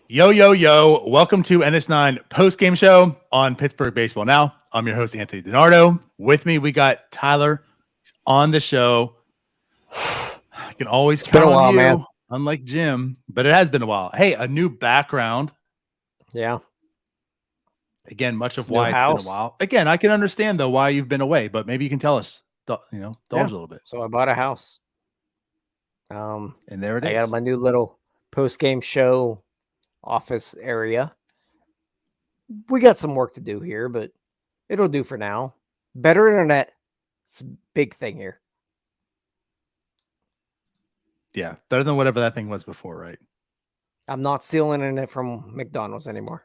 Yo, yo, yo. Welcome to NS9 Postgame Show on Pittsburgh Baseball Now. I'm your host, Anthony DiNardo. With me, we got Tyler on the show. I can always count on you, man. Unlike Jim, but it has been a while. Hey, a new background. Yeah. Again, much of why it's been a while. Again, I can understand, though, why you've been away, but maybe you can tell us, indulge a little bit. So I bought a house. And there it is. I got my new little post-game show office area. We got some work to do here, but it'll do for now. Better internet. It's a big thing here. Yeah, better than whatever that thing was before, right? I'm not stealing internet from McDonald's anymore.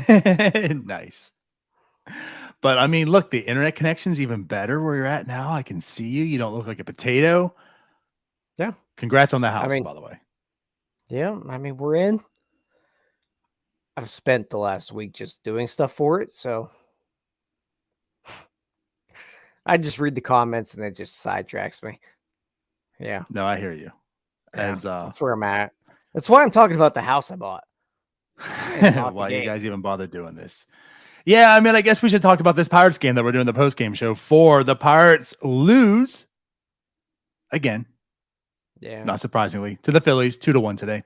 Nice. But I mean, look, the internet connection's even better where you're at now. I can see you. You don't look like a potato. Yeah. Congrats on the house, by the way. Yeah, I mean, we're in. I've spent the last week just doing stuff for it, so I just read the comments and it just sidetracks me. Yeah. No, I hear you. That's where I'm at. That's why I'm talking about the house I bought. Why you guys even bother doing this? Yeah, I mean, I guess we should talk about this Pirates game that we're doing the post-game show for. The Pirates lose again. Yeah. Not surprisingly, to the Phillies, 2-1 today.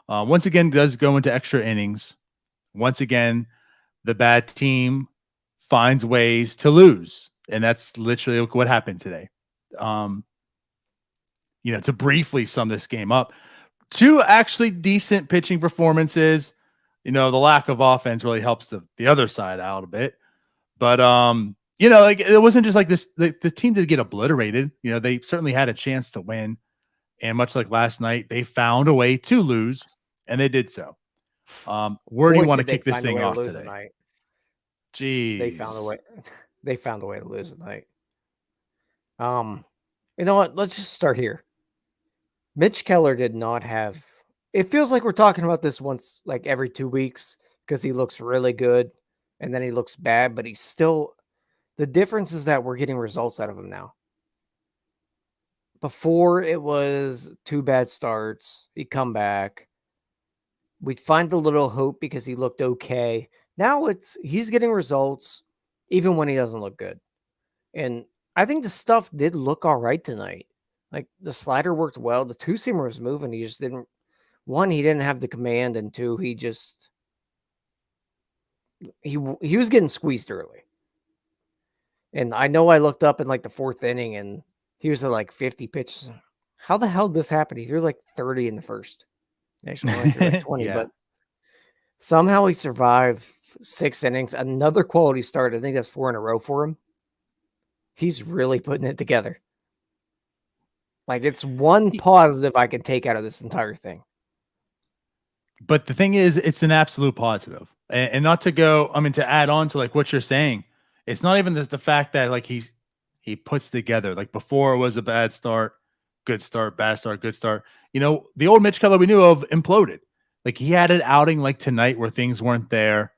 Once again, does go into extra innings. Once again, the bad team finds ways to lose. And that's literally what happened today. To briefly sum this game up, two actually decent pitching performances. The lack of offense really helps the other side out a bit. But, it wasn't just like this. The team did get obliterated. They certainly had a chance to win. And much like last night, they found a way to lose, and they did so. Where do you want to kick this thing off today? Jeez. They found a way. They found a way to lose tonight. You know what? Let's just start here. Mitch Keller did not have. It feels like we're talking about this once, like every 2 weeks, because he looks really good, and then he looks bad, but he's still. The difference is that we're getting results out of him now. Before it was 2 bad starts, he'd come back. We'd find a little hope because he looked okay. Now he's getting results even when he doesn't look good. And I think the stuff did look all right tonight. Like the slider worked well. The two-seamer was moving. He just didn't. One, he didn't have the command, and two, he was getting squeezed early. And I know I looked up in like the 4th inning and he was at like 50 pitches. How the hell did this happen? He threw like 30 in the first. Actually, only threw like 20, but somehow he survived 6 innings. Another quality start. I think that's 4 in a row for him. He's really putting it together. Like it's one positive I can take out of this entire thing. But the thing is, it's an absolute positive. And not to go, to add on to like what you're saying, it's not even the fact that like he puts together, like before it was a bad start, good start, bad start, good start. The old Mitch Keller we knew of imploded. Like he had an outing like tonight where things weren't there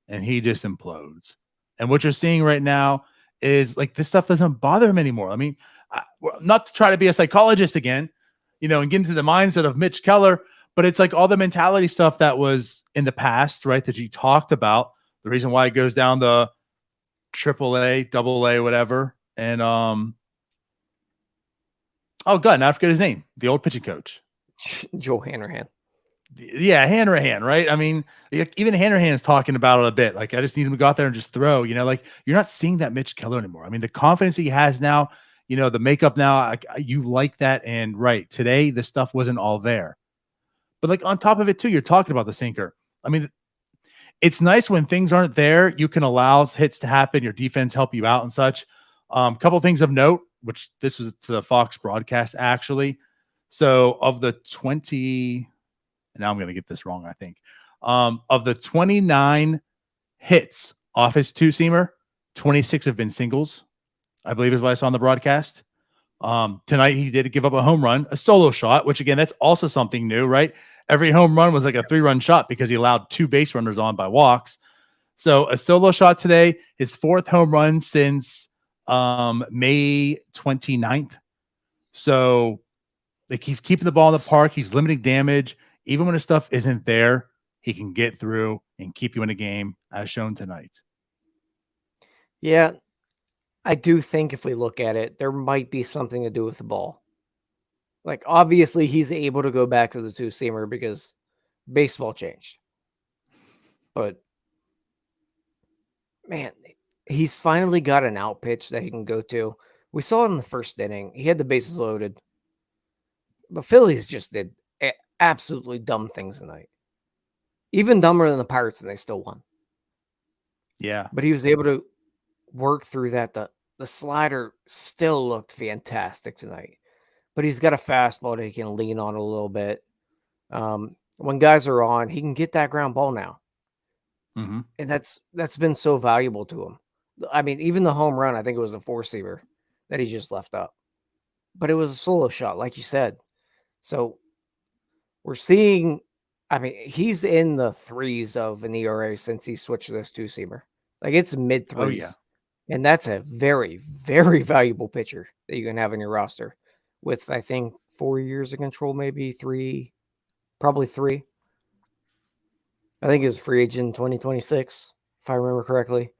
and he just implodes. And what you're seeing right now is like this stuff doesn't bother him anymore. Not to try to be a psychologist again, and get into the mindset of Mitch Keller, but it's like all the mentality stuff that was in the past, right? That you talked about, the reason why it goes down the AAA, AA, whatever. And now I forget his name. The old pitching coach, Joe Hanrahan. Yeah, Hanrahan, right? Even Hanrahan is talking about it a bit. Like, I just need him to go out there and just throw. Like you're not seeing that Mitch Keller anymore. The confidence he has now, the makeup now, you like that. And right today, the stuff wasn't all there. But like on top of it too, you're talking about the sinker. It's nice when things aren't there. You can allow hits to happen. Your defense help you out and such. Couple things of note, which this was to the Fox broadcast actually. So of the 20, now I'm going to get this wrong, I think. Of the 29 hits off his two-seamer, 26 have been singles, I believe is what I saw on the broadcast. Tonight he did give up a home run, a solo shot, which again, that's also something new, right? Every home run was like a 3-run shot because he allowed 2 base runners on by walks. So a solo shot today, his 4th home run since May 29th. So like he's keeping the ball in the park, he's limiting damage. Even when his stuff isn't there, he can get through and keep you in a game, as shown tonight. Yeah, I do think if we look at it, there might be something to do with the ball. Like, obviously, he's able to go back to the two-seamer because baseball changed. But, man, he's finally got an out pitch that he can go to. We saw it in the first inning. He had the bases loaded. The Phillies just did absolutely dumb things tonight. Even dumber than the Pirates, and they still won. Yeah. But he was able to work through that. The slider still looked fantastic tonight. But he's got a fastball that he can lean on a little bit. When guys are on, he can get that ground ball now. Mm-hmm. And that's been so valuable to him. I mean, even the home run, I think it was a 4-seamer that he just left up. But it was a solo shot, like you said. So we're seeing, I mean, he's in the 3s of an ERA since he switched to this 2-seamer. Like, it's mid-3s. Oh, yeah. And that's a very, very valuable pitcher that you can have in your roster with, I think, 4 years of control, maybe 3, probably 3. I think he's free agent in 2026, if I remember correctly.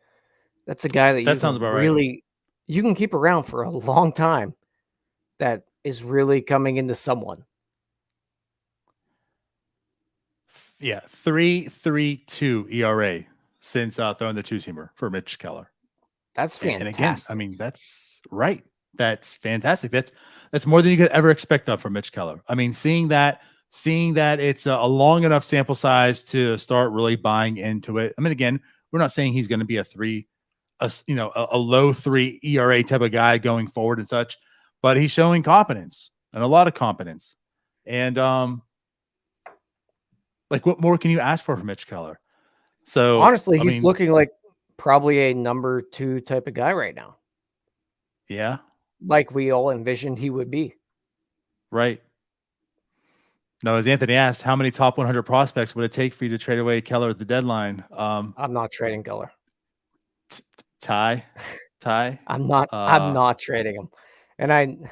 That's a guy that That sounds about really, you can keep around for a long time that is really coming into someone. Yeah, 3.32 ERA since throwing the two-seamer for Mitch Keller. That's fantastic. And again, I mean, that's right. That's fantastic. That's more than you could ever expect of from Mitch Keller. I mean, seeing that it's a long enough sample size to start really buying into it. I mean, again, we're not saying he's going to be a low 3 ERA type of guy going forward and such, but he's showing confidence and a lot of confidence. And like, what more can you ask for from Mitch Keller? So honestly, he's looking like probably a number 2 type of guy right now. Yeah. Like we all envisioned he would be. Right. No, as Anthony asked, how many top 100 prospects would it take for you to trade away Keller at the deadline? I'm not trading Keller. Ty. I'm not trading him. And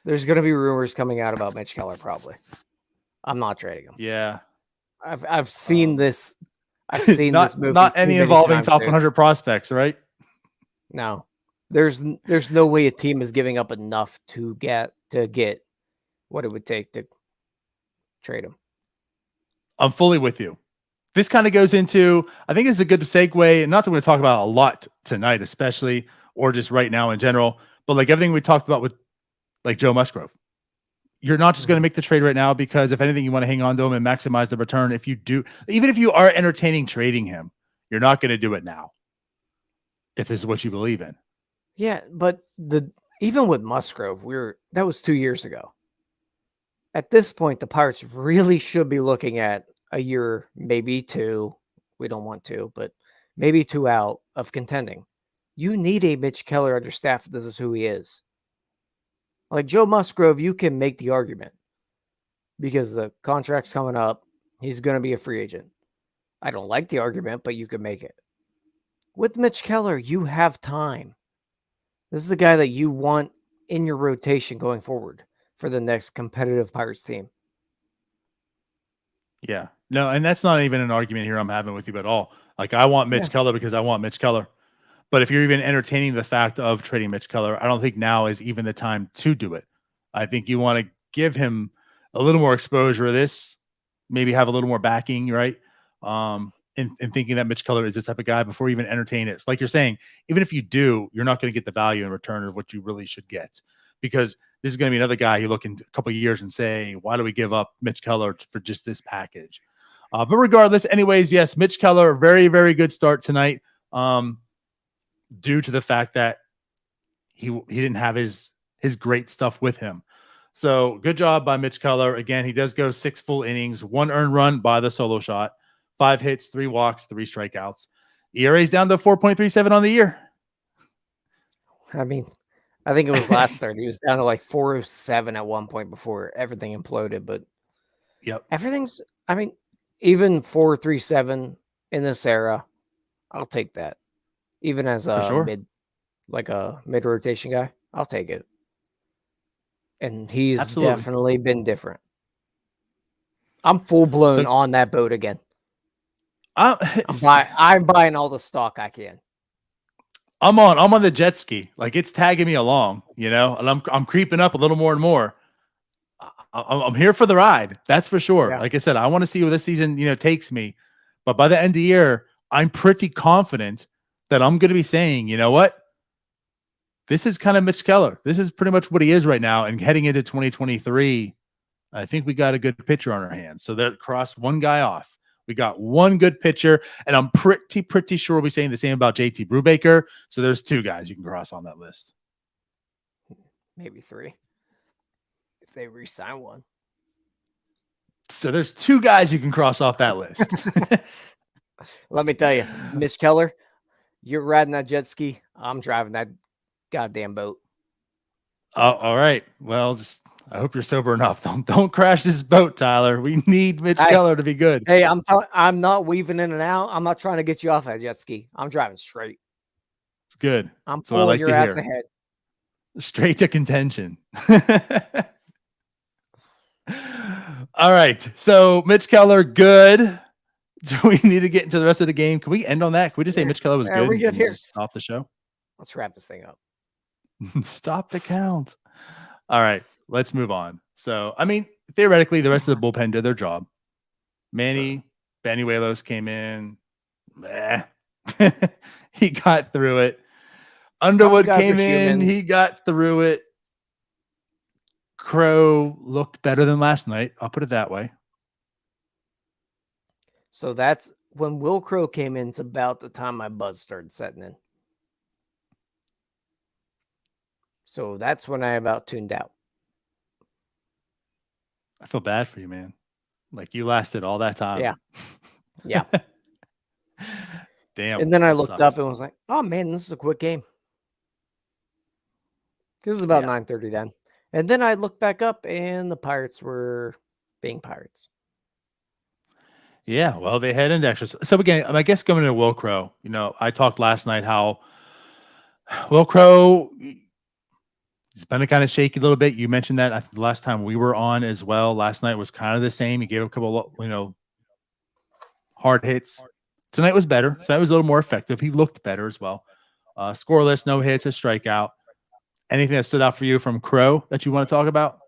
there's going to be rumors coming out about Mitch Keller probably. I'm not trading him. Yeah. I've seen this. I've seen this movie. Not any involving top 100 prospects, right? No. There's no way a team is giving up enough to get what it would take to trade him. I'm fully with you. This kind of goes into, I think it's a good segue, and not that we're going to talk about a lot tonight, especially, or just right now in general, but like everything we talked about with like Joe Musgrove. You're not just going to make the trade right now because if anything, you want to hang on to him and maximize the return. If you do, even if you are entertaining trading him, you're not going to do it now. If this is what you believe in. Yeah, but even with Musgrove, that was 2 years ago. At this point, the Pirates really should be looking at a year, maybe 2. We don't want to, but maybe 2 out of contending. You need a Mitch Keller on your staff if this is who he is. Like Joe Musgrove, you can make the argument because the contract's coming up. He's going to be a free agent. I don't like the argument, but you can make it. With Mitch Keller, you have time. This is a guy that you want in your rotation going forward for the next competitive Pirates team. Yeah. No, and that's not even an argument here I'm having with you at all. Like, I want Mitch Keller because I want Mitch Keller. But if you're even entertaining the fact of trading Mitch Keller, I don't think now is even the time to do it. I think you want to give him a little more exposure to this, maybe have a little more backing, right? In thinking that Mitch Keller is this type of guy before you even entertain it. Like you're saying, even if you do, you're not going to get the value in return of what you really should get, because this is going to be another guy you look in a couple of years and say, why do we give up Mitch Keller for just this package? But regardless, anyways, yes, Mitch Keller, very, very good start tonight. due to the fact that he didn't have his great stuff with him. So good job by Mitch Keller. Again, he does go 6 full innings, 1 earned run by the solo shot, 5 hits, 3 walks, 3 strikeouts. ERA's down to 4.37 on the year. I mean, I think it was last start. He was down to like 407 at one point before everything imploded. But Yep. everything's, I mean, even 437 in this era, I'll take that. Even as For a sure. mid rotation guy, I'll take it. And he's Absolutely. definitely been different. I'm full blown So on that boat again. I'm buying all the stock I can. I'm on the jet ski. Like it's tagging me along, you know, and I'm creeping up a little more and more. I'm here for the ride. That's for sure. Yeah. Like I said, I want to see where this season, you know, takes me. But by the end of the year, I'm pretty confident that I'm going to be saying, you know what? This is kind of Mitch Keller. This is pretty much what he is right now. And heading into 2023, I think we got a good pitcher on our hands. So that cross one guy off. We got one good pitcher, and I'm pretty sure we'll be saying the same about JT Brubaker. So there's 2 guys you can cross on that list. Maybe 3. If they re-sign one. So there's 2 guys you can cross off that list. Let me tell you, Mitch Keller, you're riding that jet ski. I'm driving that goddamn boat. All right. Well, I hope you're sober enough. Don't crash this boat, Tyler. We need Mitch Keller to be good. Hey, I'm not weaving in and out. I'm not trying to get you off that jet ski. I'm driving straight. Good. I'm That's what I pulling like your to ass hear. ahead. Straight to contention. All right. So Mitch Keller, good. Do we need to get into the rest of the game? Can we end on that? Can we just say Mitch Keller was good? We good and here. Just stop the show. Let's wrap this thing up. Stop the count. All right. Let's move on. So, I mean, theoretically, the rest of the bullpen did their job. Manny Banuelos came in. He got through it. Underwood came in. He got through it. Crow looked better than last night. I'll put it that way. So that's when Will Crow came in. It's about the time my buzz started setting in. So that's when I about tuned out. I feel bad for you, man. Like you lasted all that time. Yeah. Yeah. Damn. And then I looked up and was like, oh man, this is a quick game. This is about 9:30 then. And then I looked back up and the Pirates were being Pirates. Yeah, well, they had indexers. So again, I guess going to Will Crow, you know, I talked last night how Will Crow, he's been kind of shaky a little bit. You mentioned that the last time we were on as well. Last night was kind of the same. He gave a couple, you know, hard hits. Tonight was better. Tonight was a little more effective. He looked better as well. Scoreless, no hits, a strikeout. Anything that stood out for you from Crow that you want to talk about?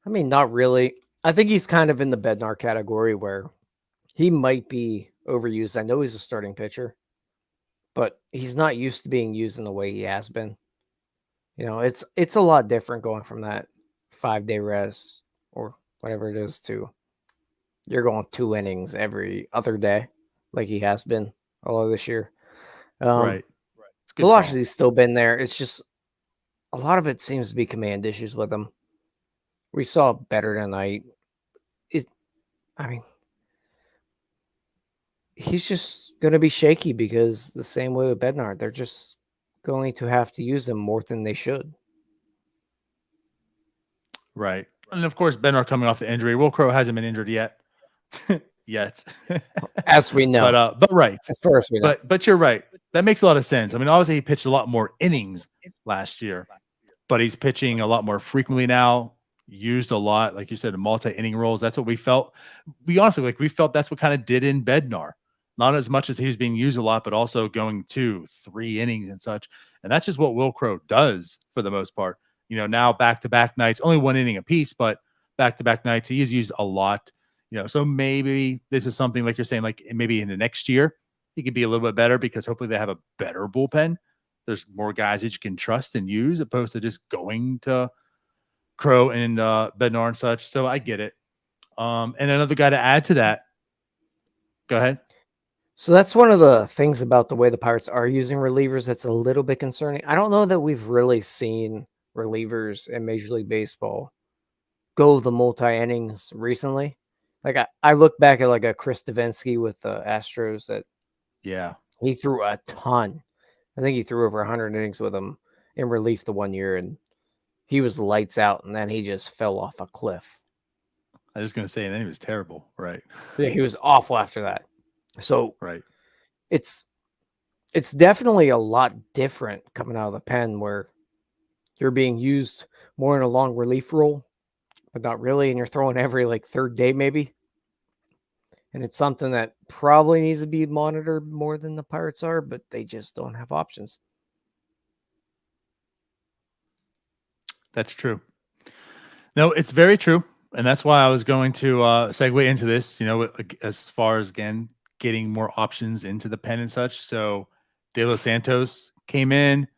I mean, not really. I think he's kind of in the Bednar category where he might be overused. I know he's a starting pitcher, but he's not used to being used in the way he has been. You know, it's a lot different going from that 5-day rest or whatever it is to you're going 2 innings every other day like he has been all of this year. Right. Velocity's still been there. It's just a lot of it seems to be command issues with him. We saw better tonight. I mean, he's just going to be shaky because the same way with Bednar, they're just going to have to use him more than they should. Right. And of course, Bednar coming off the injury. Will Crow hasn't been injured yet. As we know. But right. As far as we know. But you're right. That makes a lot of sense. I mean, obviously he pitched a lot more innings last year, but he's pitching a lot more frequently now. Used a lot, like you said, in multi-inning roles. That's what we felt. We felt that's what kind of did in Bednar. Not as much as he was being used a lot, but also going 2, 3 innings and such. And that's just what Will Crow does for the most part. You know, now back-to-back nights, only 1 inning apiece, but back-to-back nights, he is used a lot. You know, so maybe this is something like you're saying, like maybe in the next year, he could be a little bit better because hopefully they have a better bullpen. There's more guys that you can trust and use opposed to just going to Crow and Bednar and such. So I get it. And another guy to add to that. Go ahead. So that's one of the things about the way the Pirates are using relievers that's a little bit concerning. I don't know that we've really seen relievers in Major League Baseball go the multi-innings recently. Like I look back at like a Chris Davinsky with the Astros that Yeah. he threw a ton. I think he threw over 100 innings with them in relief the one year, and he was lights out, and then he just fell off a cliff. I was going to say, and then he was terrible. Right. Yeah, he was awful after that. So Right. it's definitely a lot different coming out of the pen where you're being used more in a long relief role, but not really, and you're throwing every like third day maybe. And it's something that probably needs to be monitored more than the Pirates are, but they just don't have options. That's true. No, it's very true. And that's why I was going to segue into this, as far as, again, getting more options into the pen and such. So De Los Santos came in.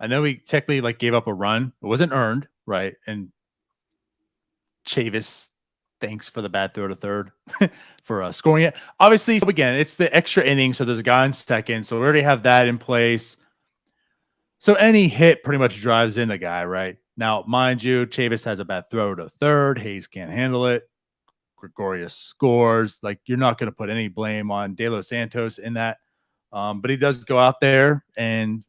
I know he technically like gave up a run. It wasn't earned, right? And Chavis, thanks for the bad throw to third for scoring it. Obviously, so again, it's the extra inning. So there's a guy in second. So we already have that in place. So any hit pretty much drives in the guy, right? Now, mind you, Chavis has a bad throw to third. Hayes can't handle it. Gregorius scores. Like, you're not going to put any blame on De Los Santos in that. But he does go out there, and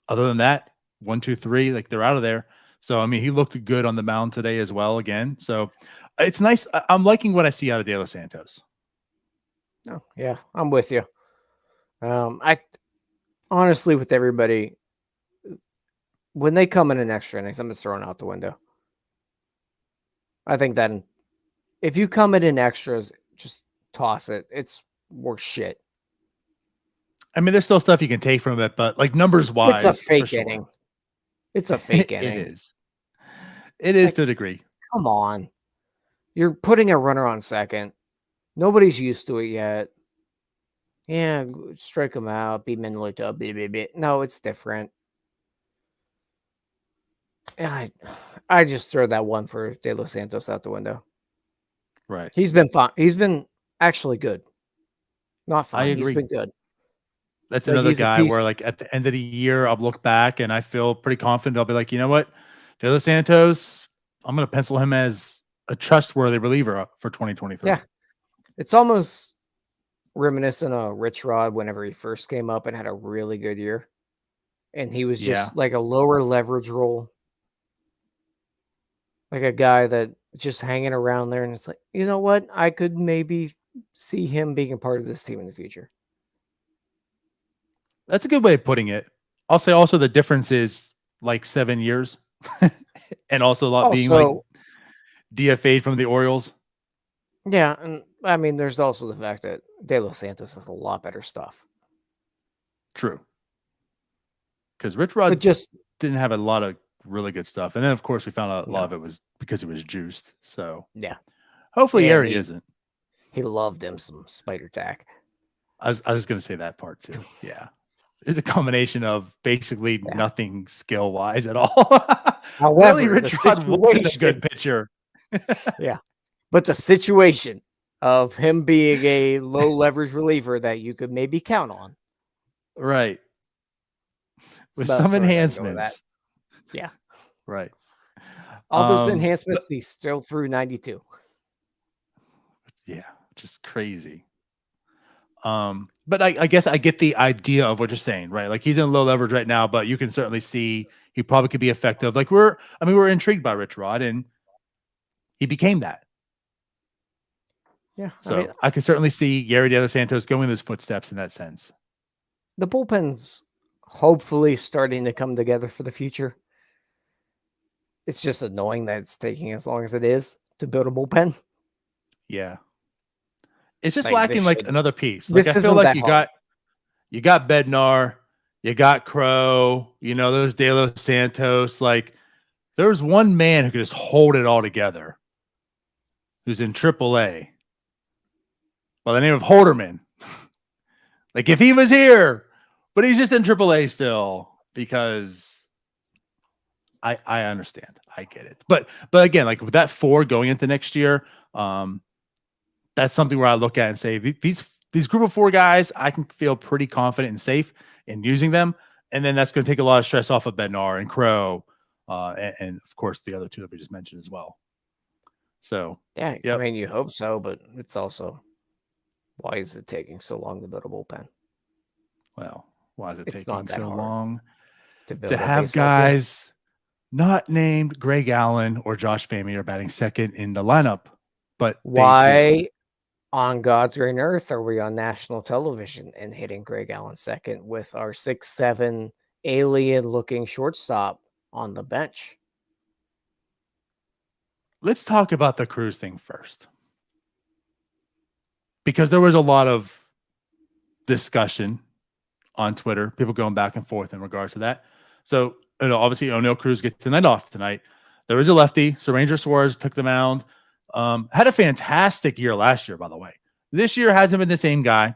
other than that, 1, 2, 3, like they're out of there. So, I mean, he looked good on the mound today as well again. So it's nice. I'm liking what I see out of De Los Santos. Oh, yeah, I'm with you. I honestly, with everybody, when they come in extra innings, I'm just throwing out the window. I think that if you come in extras, just toss it. It's worse shit. I mean, there's still stuff you can take from it, but like numbers wise, it's a fake sure. inning. It's a fake inning. It is. It is like, to a degree. Come on. You're putting a runner on second. Nobody's used to it yet. Yeah, strike him out, be mentally tough. No, it's different. I just throw that one for De Los Santos out the window. Right. He's been fine. He's been actually good. Not fine. I agree. He's been good. That's another guy where, like, at the end of the year, I'll look back and I feel pretty confident. I'll be like, you know what? De Los Santos, I'm going to pencil him as a trustworthy reliever for 2023. Yeah. It's almost reminiscent of Rich Rod whenever he first came up and had a really good year. And he was just like a lower leverage role. Like a guy that just hanging around there. And it's like, you know what? I could maybe see him being a part of this team in the future. That's a good way of putting it. I'll say also the difference is like 7 years and also a lot being like DFA'd from the Orioles. Yeah. And I mean, there's also the fact that De Los Santos has a lot better stuff. True. Because Rich Rod just didn't have a lot of really good stuff. And then, of course, we found out a lot of it was because he was juiced. So, yeah. Hopefully, Yeri isn't. He loved him some spider tack. I was going to say that part too. Yeah. It's a combination of basically nothing skill wise at all. However, really, Rich Rod wasn't a good pitcher. Yeah. But the situation of him being a low leverage reliever that you could maybe count on. Right. With some enhancements. Yeah. Right. All those enhancements, he still threw 92. Yeah. Just crazy. But I guess I get the idea of what you're saying, right? Like, he's in low leverage right now, but you can certainly see he probably could be effective. Like, we're intrigued by Rich Rod, and he became that. Yeah. So I could certainly see Yeri De Los Santos going in those footsteps in that sense. The bullpen's hopefully starting to come together for the future. It's just annoying that it's taking as long as it is to build a bullpen. Yeah. It's just lacking like another piece. Like, I feel like you got Bednar, you got Crow, those De Los Santos. Like, there's one man who could just hold it all together, who's in AAA by the name of Holderman. Like, if he was here, but he's just in AAA still, because I understand. I get it. But again, like, with that 4 going into next year, that's something where I look at and say, these these group of 4 guys, I can feel pretty confident and safe in using them. And then that's going to take a lot of stress off of Bednar and Crow, and of course the other 2 that we just mentioned as well. So Yeah, yep. I mean, you hope so, but it's also, why is it taking so long to build a bullpen? Well, why is it It's taking not that so hard long to build to a have baseball team. guys not named Greg Allen or Josh Famier batting second in the lineup? But they do. Why on God's green earth are we on national television and hitting Greg Allen second with our 6'7" alien-looking shortstop on the bench? Let's talk about the Cruz thing first, because there was a lot of discussion on Twitter, people going back and forth in regards to that. So, obviously, O'Neill Cruz gets the night off tonight. There is a lefty, so Ranger Suarez took the mound. Had a fantastic year last year, by the way. This year hasn't been the same guy.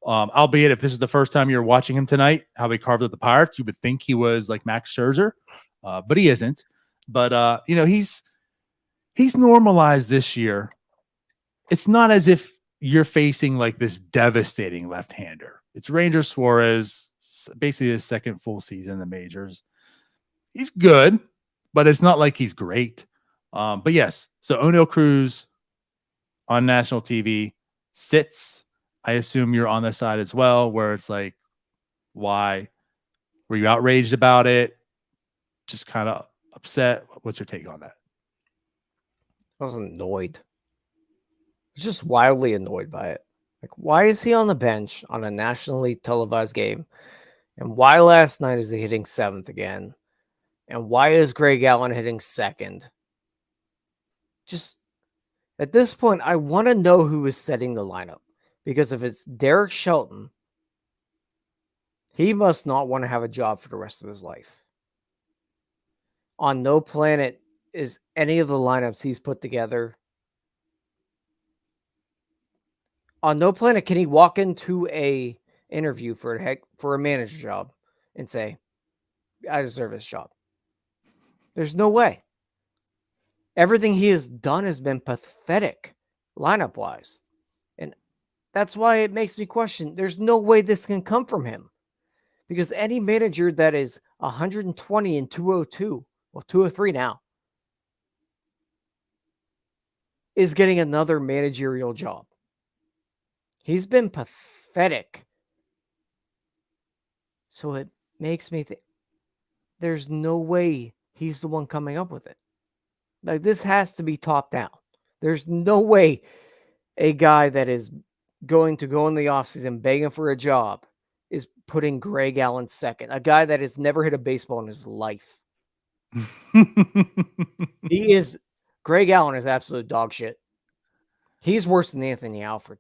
Albeit if this is the first time you're watching him tonight, how he carved up the Pirates, you would think he was like Max Scherzer, but he isn't. But he's normalized this year. It's not as if you're facing like this devastating left-hander. It's Ranger Suarez, basically his second full season in the majors. He's good, but it's not like he's great. But yes, so O'Neill Cruz on national TV sits. I assume you're on the side as well, where it's like, why? Were you outraged about it? Just kind of upset? What's your take on that? I was annoyed. I was just wildly annoyed by it. Like, why is he on the bench on a nationally televised game? And why last night is he hitting 7th again? And why is Greg Allen hitting 2nd? Just at this point, I want to know who is setting the lineup. Because if it's Derek Shelton, he must not want to have a job for the rest of his life. On no planet is any of the lineups he's put together. On no planet can he walk into a interview for a manager job and say, I deserve this job. There's no way. Everything he has done has been pathetic lineup-wise. And that's why it makes me question, there's no way this can come from him. Because any manager that is 120 and 202, well, 203 now, is getting another managerial job. He's been pathetic. So it makes me think there's no way he's the one coming up with it. Like, this has to be top down. There's no way a guy that is going to go in the offseason begging for a job is putting Greg Allen second, a guy that has never hit a baseball in his life. Greg Allen is absolute dog shit. He's worse than Anthony Alford.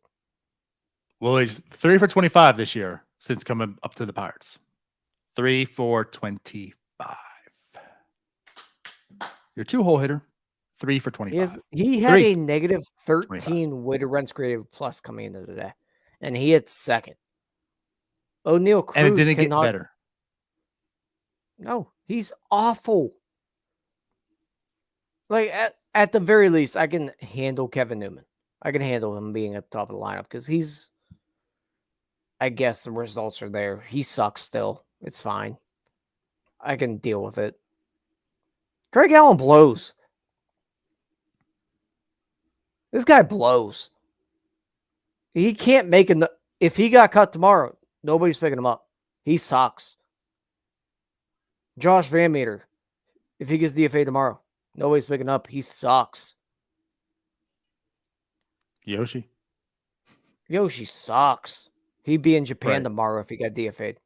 Well, he's 3 for 25 this year since coming up to the Pirates. 3 for 25. Your 2-hole hitter, 3 for 25. He had a negative 13 weighted runs created plus coming into today, and he hit second. O'Neill Cruz, and it didn't get better. No, he's awful. Like, at the very least, I can handle Kevin Newman. I can handle him being at the top of the lineup because I guess the results are there. He sucks still. It's fine. I can deal with it. Greg Allen blows. This guy blows. He can't make if he got cut tomorrow, nobody's picking him up. He sucks. Josh Van Meter, if he gets DFA tomorrow, nobody's picking up. He sucks. Yoshi sucks. He'd be in Japan tomorrow if he got DFA'd.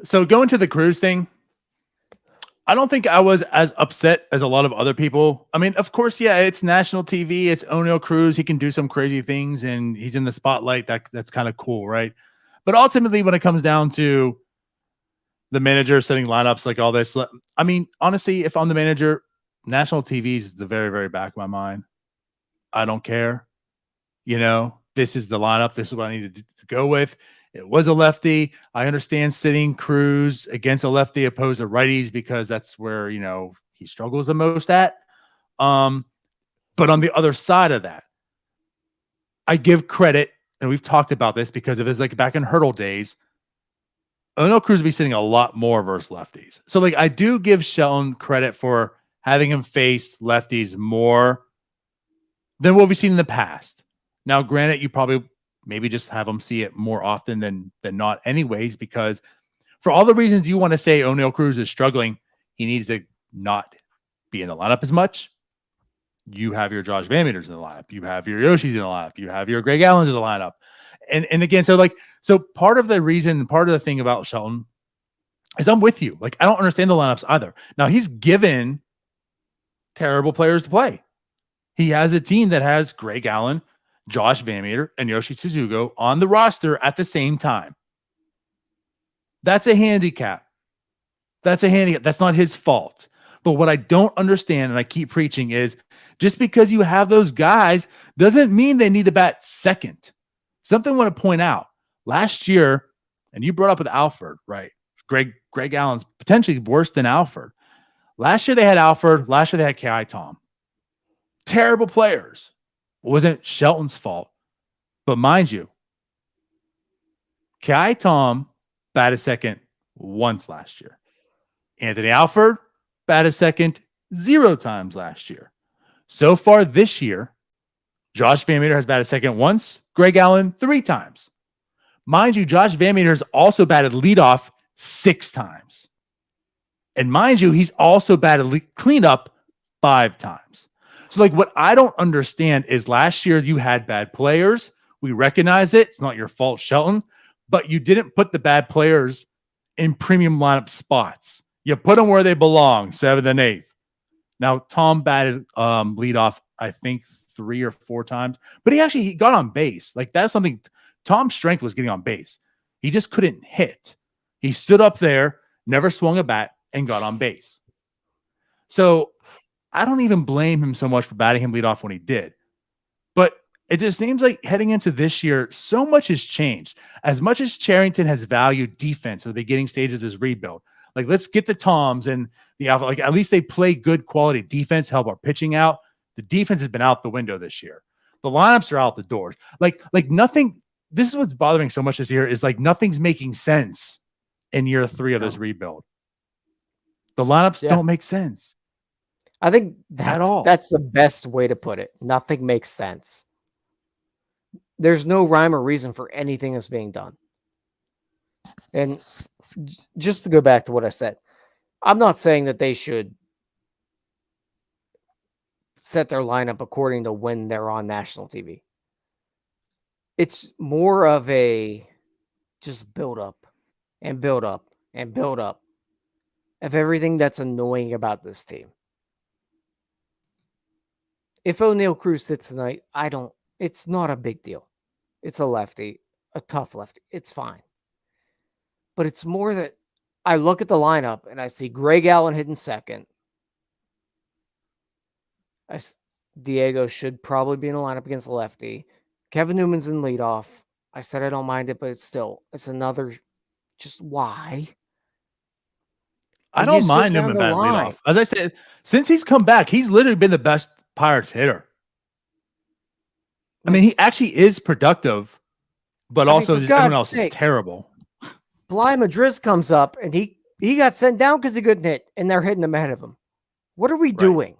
So going to the Cruz thing, I don't think I was as upset as a lot of other people. I mean, of course, yeah, it's national TV. It's O'Neill Cruz. He can do some crazy things, and he's in the spotlight. That's kind of cool, right? But ultimately, when it comes down to the manager setting lineups, like all this, I mean, honestly, if I'm the manager, national TV is the very, very back of my mind. I don't care. This is the lineup. This is what I need to go with. It was a lefty. I understand sitting Cruz against a lefty opposed to righties because that's where, he struggles the most at. But on the other side of that, I give credit, and we've talked about this because if it's like back in hurdle days, O'Neill Cruz would be sitting a lot more versus lefties. So like I do give Shelton credit for having him face lefties more than what we've seen in the past. Now, granted, you probably maybe just have him see it more often than not, anyways, because for all the reasons you want to say O'Neill Cruz is struggling, he needs to not be in the lineup as much. You have your Josh Van Meters in the lineup. You have your Yoshis in the lineup. You have your Greg Allens in the lineup. And again, so part of the reason, part of the thing about Shelton is I'm with you. Like, I don't understand the lineups either. Now, he's given terrible players to play. He has a team that has Greg Allen, Josh Van Meter, and Yoshi Suzuki on the roster at the same time. That's a handicap. That's not his fault. But what I don't understand, and I keep preaching, is just because you have those guys doesn't mean they need to bat second. Something I want to point out. Last year, and you brought up with Alford, right? Greg Allen's potentially worse than Alford. Last year they had Alford. Last year they had K.I. Tom. Terrible players. It wasn't Shelton's fault. But mind you, K.I. Tom batted second once last year. Anthony Alford batted second 0 times last year. So far this year, Josh Van Meter has batted second once, Greg Allen 3 times. Mind you, Josh Van Meter has also batted leadoff 6 times. And mind you, he's also batted cleanup 5 times. So like what I don't understand is last year you had bad players. We recognize it. It's not your fault, Shelton. But you didn't put the bad players in premium lineup spots. You put them where they belong, 7th and 8th. Now, Tom batted leadoff, I think, 3 or 4 times. But he got on base. Like, that's something. Tom's strength was getting on base. He just couldn't hit. He stood up there, never swung a bat, and got on base. So I don't even blame him so much for batting him leadoff when he did. But it just seems like heading into this year, so much has changed. As much as Cherington has valued defense at the beginning stages of this rebuild, like let's get the Toms and the Alpha, like at least they play good quality defense, help our pitching out. The defense has been out the window this year. The lineups are out the doors. Like nothing. This is what's bothering so much this year is like nothing's making sense in year 3 of this rebuild. The lineups don't make sense. I think that's the best way to put it. Nothing makes sense. There's no rhyme or reason for anything that's being done. And just to go back to what I said, I'm not saying that they should set their lineup according to when they're on national TV. It's more of a just build up and build up and build up of everything that's annoying about this team. If O'Neill Cruz sits tonight, it's not a big deal. It's a lefty, a tough lefty. It's fine. But it's more that I look at the lineup and I see Greg Allen hitting second. Diego should probably be in the lineup against the lefty. Kevin Newman's in leadoff. I said I don't mind it, but it's another, just why? I don't mind Newman batting leadoff. As I said, since he's come back, he's literally been the best Pirates hitter. I mean, he actually is productive, but also everyone else is terrible. Bly Madriz comes up and he got sent down because he couldn't hit, and they're hitting him ahead of him. What are we doing?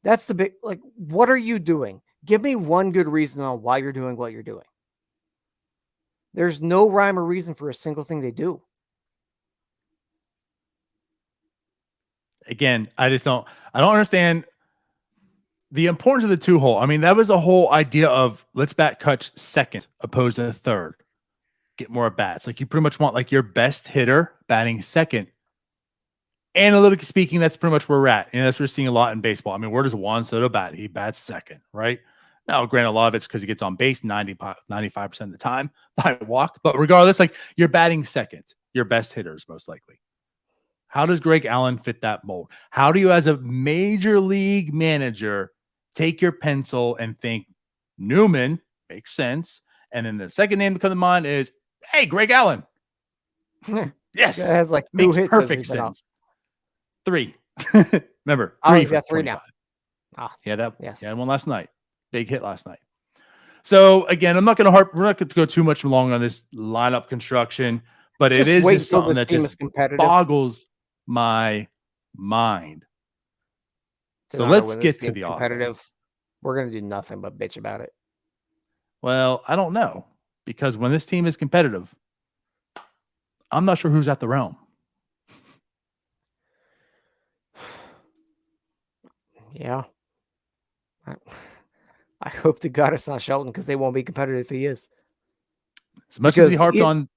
That's the big, what are you doing? Give me one good reason on why you're doing what you're doing. There's no rhyme or reason for a single thing they do. Again, I don't understand the importance of the 2-hole. I mean, that was a whole idea of let's bat Kutch second opposed to third. Get more at bats. Like you pretty much want like your best hitter batting second. Analytically speaking, that's pretty much where we're at. And that's what we're seeing a lot in baseball. I mean, where does Juan Soto bat? He bats second, right? Now, granted, a lot of it's because he gets on base 95% of the time by walk. But regardless, like you're batting second, your best hitters most likely. How does Greg Allen fit that mold? How do you, as a major league manager, take your pencil and think Newman makes sense? And then the second name to come to mind is, hey, Greg Allen. Yes. It has like makes perfect sense. 3. Remember, 3 got 3 now. Yeah, he had one last night. Big hit last night. So again, we're not going to go too much long on this lineup construction, but it Just is wait just until something this that team just is competitive. boggles my mind. So DiNardo, let's when this get to team's the competitive, offense. we're gonna do nothing but bitch about it. Well, I don't know, because when this team is competitive, I'm not sure who's at the realm. Yeah. I hope to God it's not Shelton because they won't be competitive if he is. As much as we Because harped on,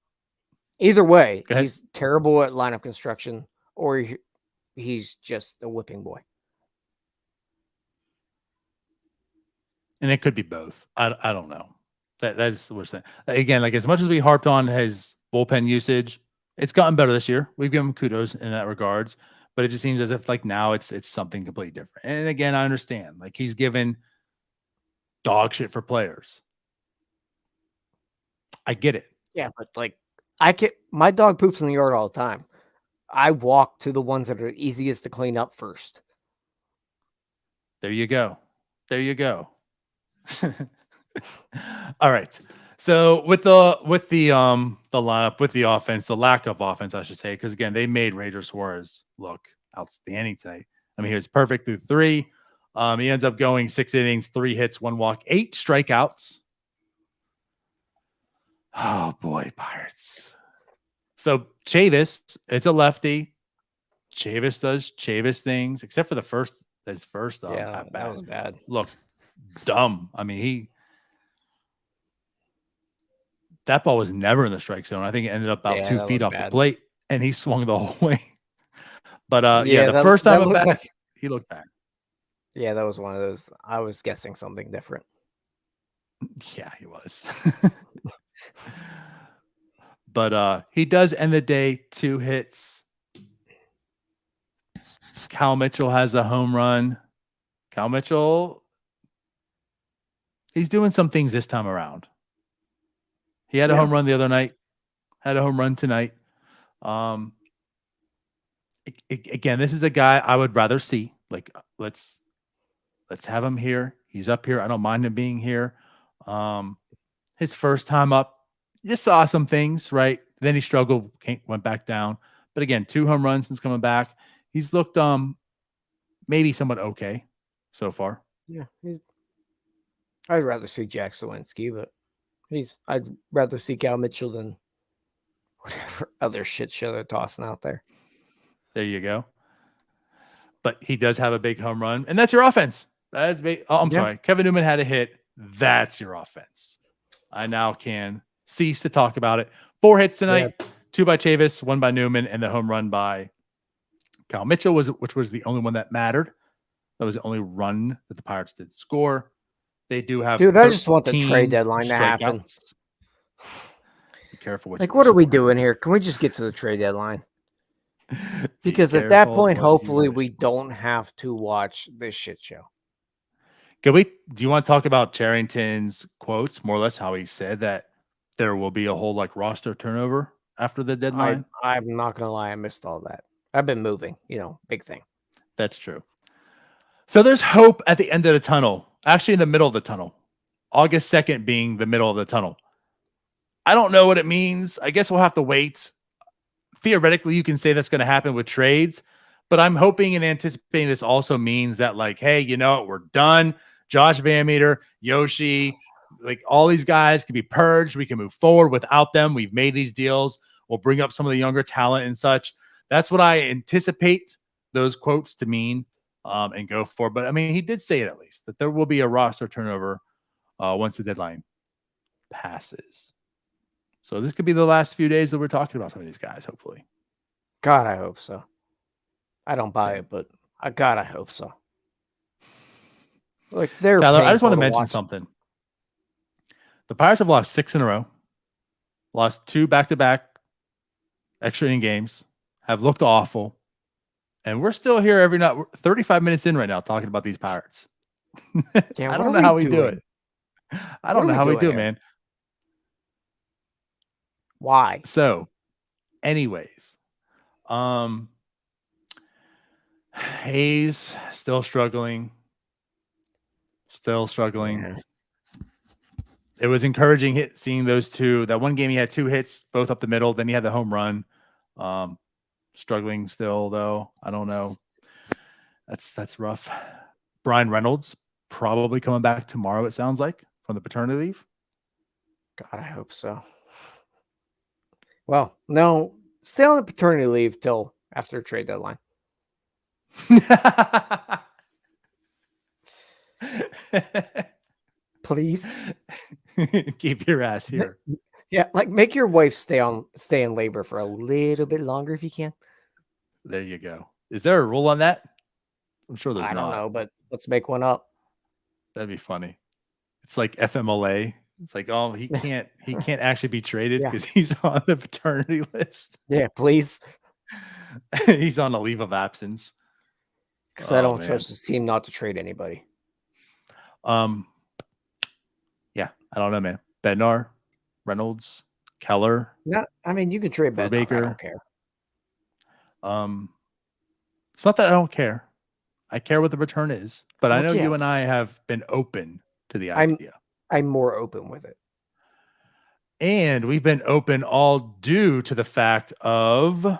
either way, go ahead. he's terrible at lineup construction, or he's just a whipping boy. And it could be both. I don't know. That's what we're saying. Again, like as much as we harped on his bullpen usage, it's gotten better this year. We've given him kudos in that regards, but it just seems as if like now it's something completely different. And again, I understand. Like he's given dog shit for players. I get it. Yeah, but like my dog poops in the yard all the time. I walk to the ones that are easiest to clean up first. There you go. There you go. All right. So with the lineup, with the offense, the lack of offense, I should say, because again, they made Ranger Suarez look outstanding tonight. I mean, he was perfect through 3. He ends up going 6 innings, 3 hits, 1 walk, 8 strikeouts. Oh boy, Pirates. So Chavis, it's a lefty. Chavis does Chavis things, except for his first Yeah, at that bat. was bad. Look, dumb. I mean, that ball was never in the strike zone. I think it ended up about Yeah, 2 that feet looked off the bad. plate, and he swung the whole way. But yeah, Yeah, the first time that at looked bat, like he looked bad. yeah, that was one of those. I was guessing something different. Yeah, he was. But he does end the day 2 hits. Cal Mitchell has a home run. Cal Mitchell, he's doing some things this time around. He had a home run the other night, had a home run tonight. Again, this is a guy I would rather see. Like, let's have him here. He's up here. I don't mind him being here. His first time up, you saw some things, right? Then he struggled, went back down. But again, 2 home runs since coming back. He's looked maybe somewhat okay so far. Yeah, I'd rather see Jack Sawinski, but I'd rather see Cal Mitchell than whatever other shit show they're tossing out there. There you go. But he does have a big home run, and that's your offense. That's big. Oh, I'm sorry. Kevin Newman had a hit. That's your offense. I now can cease to talk about it. 4 hits tonight, 2 by Chavis, 1 by Newman, and the home run by Cal Mitchell, which was the only one that mattered. That was the only run that the Pirates did score. They do have Dude, I just want the trade deadline to happen. Be careful what what are we doing here? Can we just get to the trade deadline? Because at that point, hopefully, we don't have to watch this shit show. Do you want to talk about Charrington's quotes, more or less how he said that there will be a whole like roster turnover after the deadline? I'm not gonna lie, I missed all that. I've been moving, big thing. That's true. So there's hope at the end of the tunnel, actually in the middle of the tunnel. August 2nd being the middle of the tunnel. I don't know what it means. I guess we'll have to wait. Theoretically, you can say that's going to happen with trades, but I'm hoping and anticipating this also means that, like, hey, we're done. Josh Van Meter, Yoshi, like all these guys can be purged. We can move forward without them. We've made these deals. We'll bring up some of the younger talent and such. That's what I anticipate those quotes to mean and go for. But I mean, he did say it at least that there will be a roster turnover once the deadline passes. So this could be the last few days that we're talking about some of these guys, hopefully. God, I hope so. I don't buy it, but God, I hope so. Like Tyler, I just want to mention something. The Pirates have lost 6 in a row, lost 2 back-to-back extra inning games, have looked awful, and we're still here every night. We're 35 minutes in right now talking about these Pirates. I don't know how we do it. I don't know how we do it, man. Why? So, anyways, Hayes still struggling. Yeah. it was encouraging seeing those two. That one game he had 2 hits, both up the middle. Then he had the home run. Struggling still though. I don't know. That's rough. Brian Reynolds probably coming back tomorrow. It sounds like from the paternity leave. God, I hope so. Well, no, stay on the paternity leave till after trade deadline. Please keep your ass here. Yeah, like make your wife stay in labor for a little bit longer if you can. There you go. Is there a rule on that? I'm sure there's I not. don't know, but let's make one up. That'd be funny. It's like FMLA. It's like, oh, he can't actually be traded because he's on the paternity list. Yeah, please. He's on a leave of absence. Because I don't trust this team not to trade anybody. Yeah, I don't know, man. Bednar, Reynolds, Keller. I mean, you can trade Bednar. I don't care. It's not that I don't care. I care what the return is, but I know you and I have been open to the idea. I'm more open with it. And we've been open all due to the fact of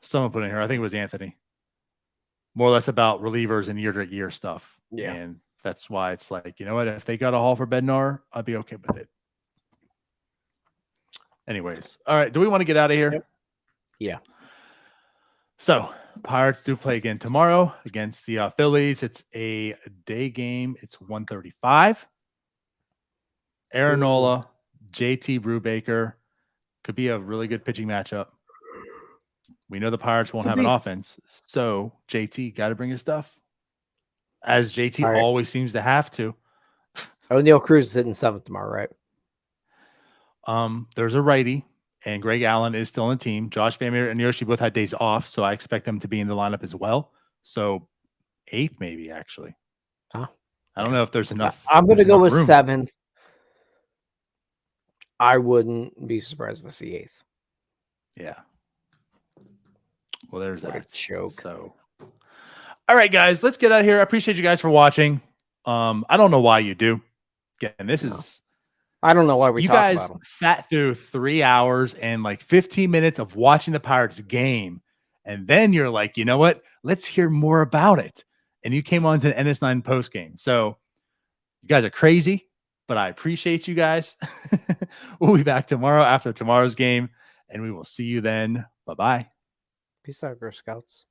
someone put in here, I think it was Anthony, more or less about relievers and year-to-year stuff. Yeah. And that's why it's like, you know what? If they got a haul for Bednar, I'd be okay with it. Anyways. All right. Do we want to get out of here? Yep. Yeah. So Pirates do play again tomorrow against the Phillies. It's a day game. It's 1:35. Aaron Nola, JT Brubaker could be a really good pitching matchup. We know the Pirates won't have an offense, so JT got to bring his stuff, as JT always seems to have to. O'Neal Cruz is hitting 7th tomorrow, right? There's a righty, and Greg Allen is still on the team. Josh Van and Yoshi both had days off, so I expect them to be in the lineup as well. So 8th, maybe, actually. Huh? I don't know if there's enough. I'm going to go with room. 7th. I wouldn't be surprised if I see 8th. Yeah. Well, there's that. Joke. So, all right, guys, let's get out of here. I appreciate you guys for watching. I don't know why you do. Again, this is. I don't know why we. You guys sat through 3 hours and like 15 minutes of watching the Pirates game, and then you're like, you know what? Let's hear more about it. And you came on to the NS9 post game. So, you guys are crazy. But I appreciate you guys. We'll be back tomorrow after tomorrow's game, and we will see you then. Bye-bye. Peace out, Girl Scouts.